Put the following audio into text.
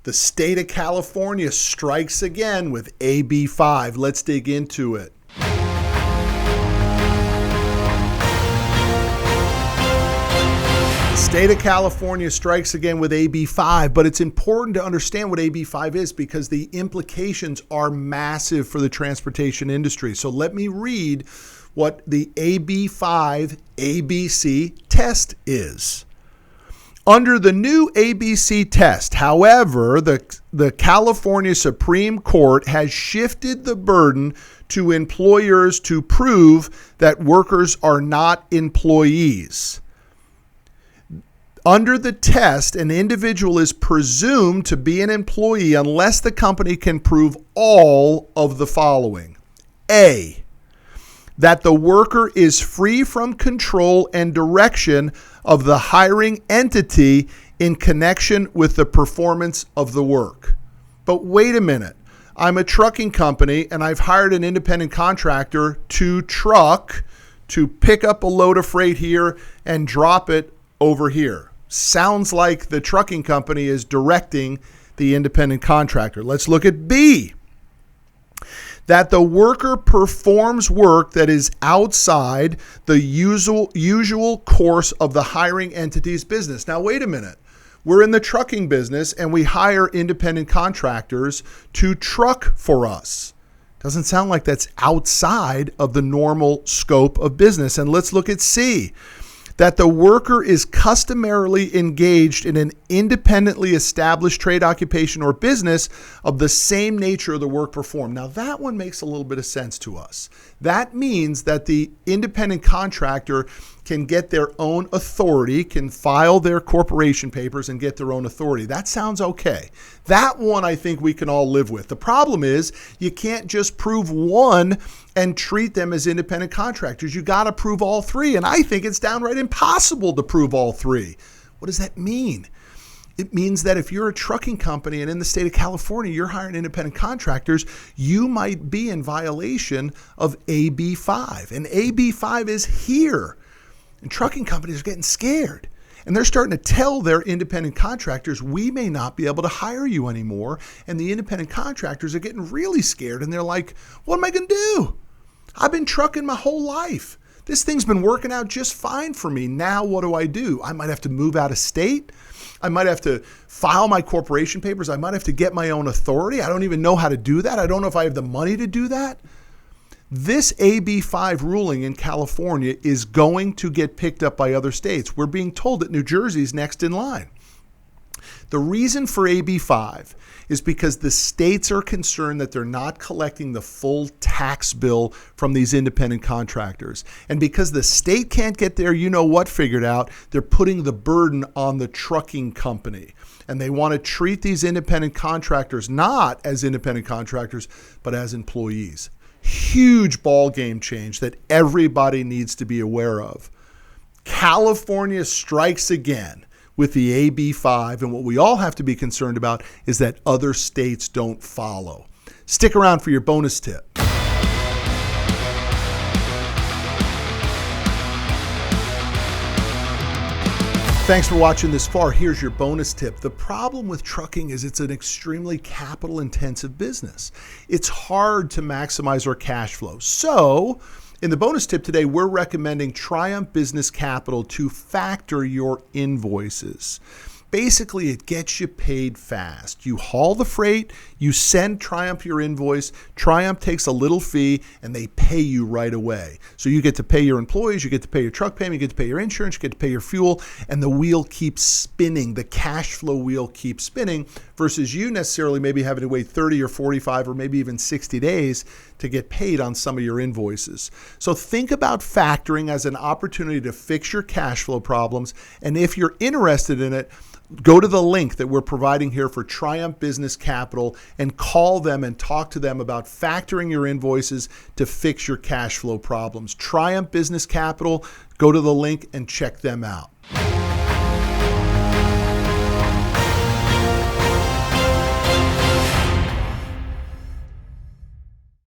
The state of California strikes again with AB5. Let's dig into it. The state of California strikes again with AB5, but it's important to understand what AB5 is because the implications are massive for the transportation industry. So let me read what the AB5 ABC test is. Under the new ABC test, however, the California Supreme Court has shifted the burden to employers to prove that workers are not employees. Under the test, an individual is presumed to be an employee unless the company can prove all of the following. A, that the worker is free from control and direction of the hiring entity in connection with the performance of the work. But wait a minute. I'm a trucking company and I've hired an independent contractor to pick up a load of freight here and drop it over here. Sounds like the trucking company is directing the independent contractor. Let's look at B. That the worker performs work that is outside the usual course of the hiring entity's business. Now, wait a minute. We're in the trucking business and we hire independent contractors to truck for us. Doesn't sound like that's outside of the normal scope of business. And let's look at C. That the worker is customarily engaged in an independently established trade, occupation, or business of the same nature of the work performed. Now, that one makes a little bit of sense to us. That means that the independent contractor can get their own authority, can file their corporation papers and get their own authority. That sounds okay. That one I think we can all live with. The problem is you can't just prove one and treat them as independent contractors. You got to prove all three. And I think it's downright impossible to prove all three. What does that mean? It means that if you're a trucking company and in the state of California, you're hiring independent contractors, you might be in violation of AB5. And AB5 is here. And trucking companies are getting scared. And they're starting to tell their independent contractors, we may not be able to hire you anymore. And the independent contractors are getting really scared. And they're like, what am I going to do? I've been trucking my whole life. This thing's been working out just fine for me. Now what do? I might have to move out of state. I might have to file my corporation papers. I might have to get my own authority. I don't even know how to do that. I don't know if I have the money to do that. This AB5 ruling in California is going to get picked up by other states. We're being told that New Jersey's next in line. The reason for AB5 is because the states are concerned that they're not collecting the full tax bill from these independent contractors. And because the state can't get their you-know-what figured out, they're putting the burden on the trucking company. And they want to treat these independent contractors not as independent contractors, but as employees. Huge ball game change that everybody needs to be aware of. California strikes again with the AB5, and what we all have to be concerned about is that other states don't follow. Stick around for your bonus tip. Thanks for watching this far. Here's your bonus tip. The problem with trucking is it's an extremely capital-intensive business. It's hard to maximize our cash flow. So, in the bonus tip today, we're recommending Triumph Business Capital to factor your invoices. Basically, it gets you paid fast. You haul the freight, you send Triumph your invoice, Triumph takes a little fee, and they pay you right away. So you get to pay your employees, you get to pay your truck payment, you get to pay your insurance, you get to pay your fuel, and the wheel keeps spinning. The cash flow wheel keeps spinning versus you necessarily maybe having to wait 30 or 45 or maybe even 60 days to get paid on some of your invoices. So think about factoring as an opportunity to fix your cash flow problems. And if you're interested in it, go to the link that we're providing here for Triumph Business Capital and call them and talk to them about factoring your invoices to fix your cash flow problems. Triumph Business Capital, go to the link and check them out.